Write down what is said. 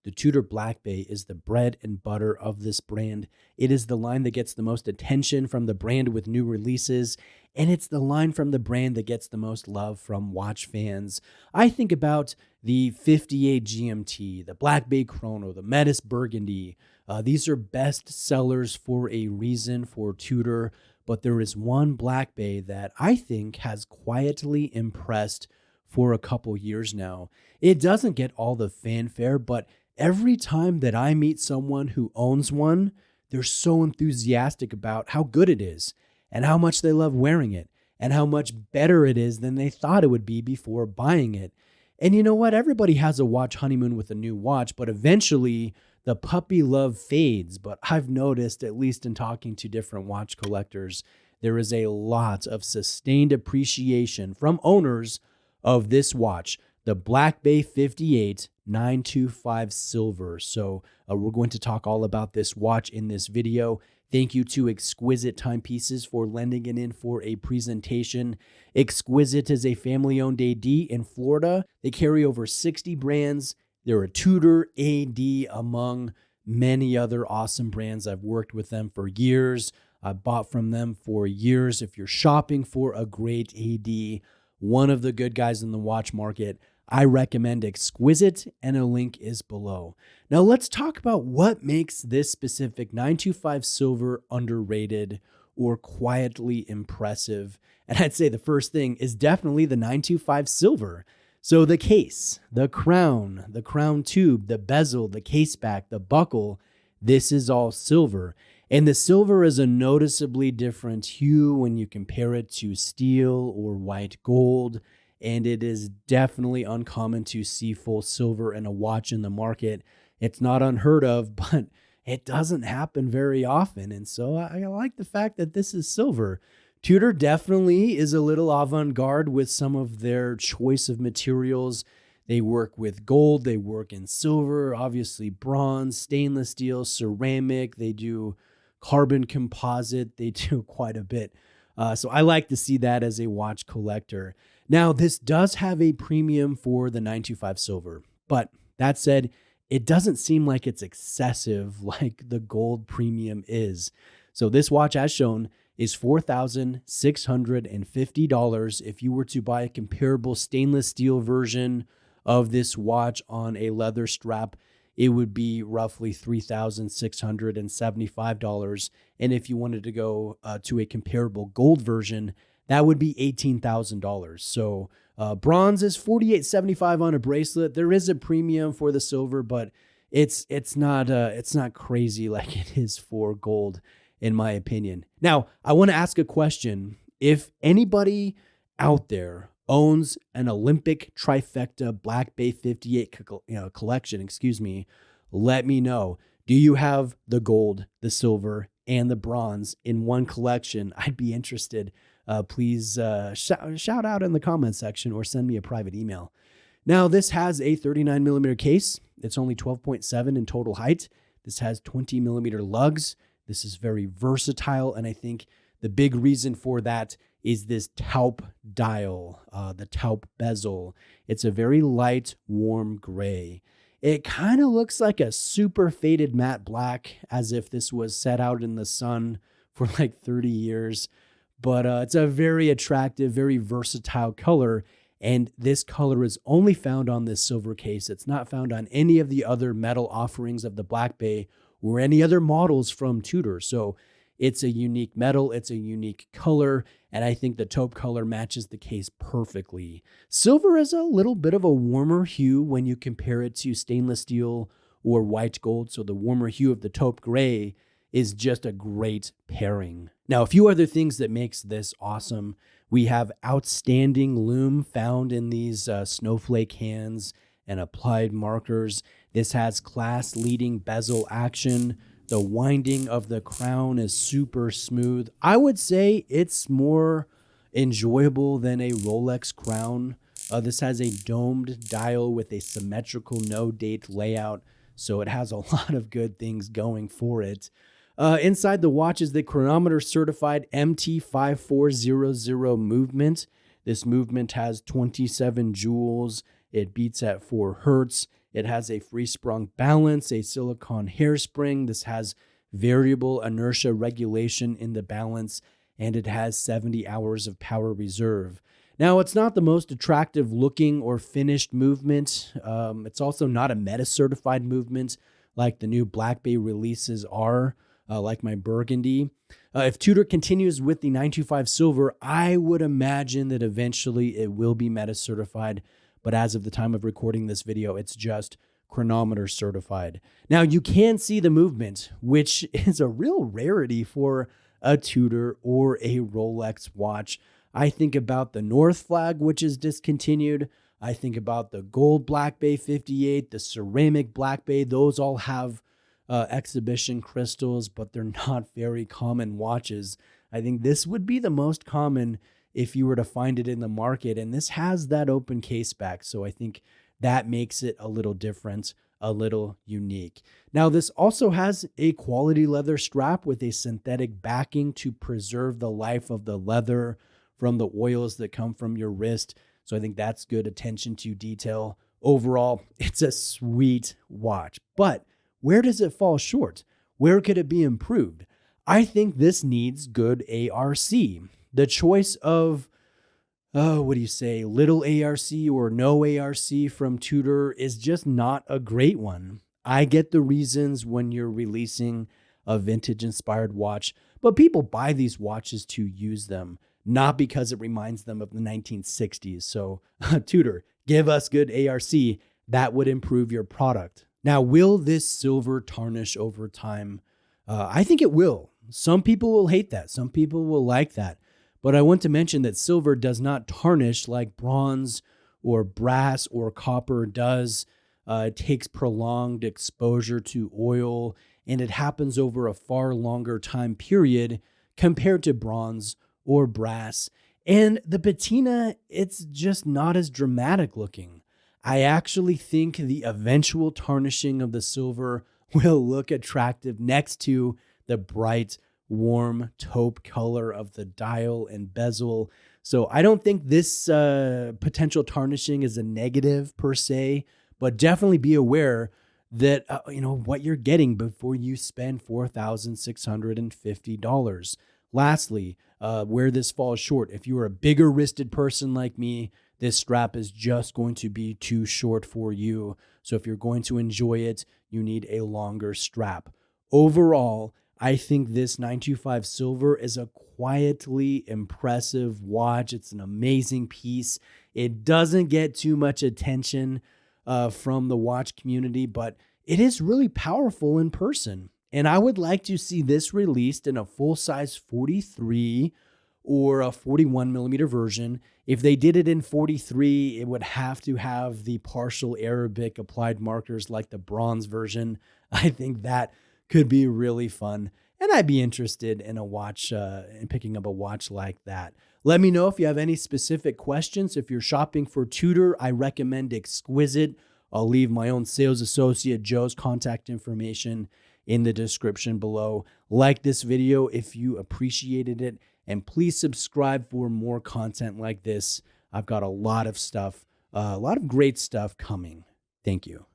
The Tudor Black Bay is the bread and butter of this brand. It is the line that gets the most attention from the brand with new releases, and it's the line from the brand that gets the most love from watch fans. I think about the 58 GMT, the Black Bay Chrono, the Metis Burgundy. These are best sellers for a reason for Tudor, but there is one Black Bay that I think has quietly impressed for a couple years now. It doesn't get all the fanfare, but every time that I meet someone who owns one, they're so enthusiastic about how good it is and how much they love wearing it and how much better it is than they thought it would be before buying it. And you know what? Everybody has a watch honeymoon with a new watch, but eventually the puppy love fades. But I've noticed, at least in talking to different watch collectors, there is a lot of sustained appreciation from owners of this watch, the Black Bay 58 925 Silver. So we're going to talk all about this watch in this video. Thank you to Exquisite Timepieces for lending it in for a presentation. Exquisite is a family-owned AD in Florida. They carry over 60 brands. They're a Tudor AD among many other awesome brands. I've worked with them for years. I bought from them for years. If you're shopping for a great AD, one of the good guys in the watch market, I recommend Exquisite, and a link is below. Now let's talk about what makes this specific 925 Silver underrated or quietly impressive. And I'd say the first thing is definitely the 925 Silver. So the case, the crown tube, the bezel, the case back, the buckle, this is all silver. And the silver is a noticeably different hue when you compare it to steel or white gold. And it is definitely uncommon to see full silver in a watch in the market. It's not unheard of, but it doesn't happen very often. And so I like the fact that this is silver. Tudor definitely is a little avant-garde with some of their choice of materials. They work with gold, they work in silver, obviously bronze, stainless steel, ceramic. They do carbon composite. They do quite a bit. So I like to see that as a watch collector. Now, this does have a premium for the 925 Silver, but that said, it doesn't seem like it's excessive like the gold premium is. So this watch, as shown, is $4,650. If you were to buy a comparable stainless steel version of this watch on a leather strap, it would be roughly $3,675. And if you wanted to go to a comparable gold version, that would be $18,000. So bronze is $4,875 on a bracelet. There is a premium for the silver, but it's not crazy like it is for gold, in my opinion. Now, I want to ask a question. If anybody out there owns an Olympic trifecta Black Bay 58 collection, let me know. Do you have the gold, the silver, and the bronze in one collection? I'd be interested. Please shout out in the comment section or send me a private email. Now, this has a 39 millimeter case. It's only 12.7 in total height. This has 20 millimeter lugs. This is very versatile, and I think the big reason for that is this taupe dial, the taupe bezel. It's a very light, warm gray. It kind of looks like a super faded matte black, as if this was set out in the sun for like 30 years. But it's a very attractive, very versatile color. And this color is only found on this silver case. It's not found on any of the other metal offerings of the Black Bay or any other models from Tudor. So it's a unique metal, it's a unique color, and I think the taupe color matches the case perfectly. Silver is a little bit of a warmer hue when you compare it to stainless steel or white gold, so the warmer hue of the taupe gray is just a great pairing. Now, a few other things that makes this awesome. We have outstanding lume found in these snowflake hands and applied markers. This has class-leading bezel action. The winding of the crown is super smooth. I would say it's more enjoyable than a Rolex crown. This has a domed dial with a symmetrical no-date layout, so it has a lot of good things going for it. Inside the watch is the chronometer certified MT5400 movement. This movement has 27 joules. It beats at 4 hertz. It has a free sprung balance, a silicone hairspring. This has variable inertia regulation in the balance, and it has 70 hours of power reserve. Now, it's not the most attractive looking or finished movement. It's also not a meta-certified movement like the new Black Bay releases are, like my Burgundy. If Tudor continues with the 925 silver, I would imagine that eventually it will be meta-certified. But as of the time of recording this video, it's just chronometer certified. Now, you can see the movement, which is a real rarity for a Tudor or a Rolex watch. I think about the North Flag, which is discontinued. I think about the gold Black Bay 58, the ceramic Black Bay. Those all have exhibition crystals, but they're not very common watches. I think this would be the most common if you were to find it in the market. And this has that open case back. So I think that makes it a little different, a little unique. Now, this also has a quality leather strap with a synthetic backing to preserve the life of the leather from the oils that come from your wrist. So I think that's good attention to detail. Overall, it's a sweet watch. But where does it fall short? Where could it be improved? I think this needs good ARC. The choice of, what do you say, little ARC or no ARC from Tudor is just not a great one. I get the reasons when you're releasing a vintage-inspired watch, but people buy these watches to use them, not because it reminds them of the 1960s. So Tudor, give us good ARC. That would improve your product. Now, will this silver tarnish over time? I think it will. Some people will hate that. Some people will like that. But I want to mention that silver does not tarnish like bronze or brass or copper does. It takes prolonged exposure to oil, and it happens over a far longer time period compared to bronze or brass. And the patina, it's just not as dramatic looking. I actually think the eventual tarnishing of the silver will look attractive next to the bright, warm taupe color of the dial and bezel. So I don't think this potential tarnishing is a negative per se, but definitely be aware that what you're getting before you spend $4,650. Lastly, where this falls short, if you're a bigger wristed person like me, this strap is just going to be too short for you. So if you're going to enjoy it, you need a longer strap. Overall, I think this 925 silver is a quietly impressive watch. It's an amazing piece. It doesn't get too much attention from the watch community, but it is really powerful in person. And I would like to see this released in a full-size 43 or a 41 millimeter version. If they did it in 43, it would have to have the partial Arabic applied markers like the bronze version. I think that could be really fun, and I'd be interested in a watch, in picking up a watch like that. Let me know if you have any specific questions. If you're shopping for Tudor, I recommend Exquisite. I'll leave my own sales associate Joe's contact information in the description below. Like this video if you appreciated it, and please subscribe for more content like this. I've got a lot of stuff, a lot of great stuff coming. Thank you.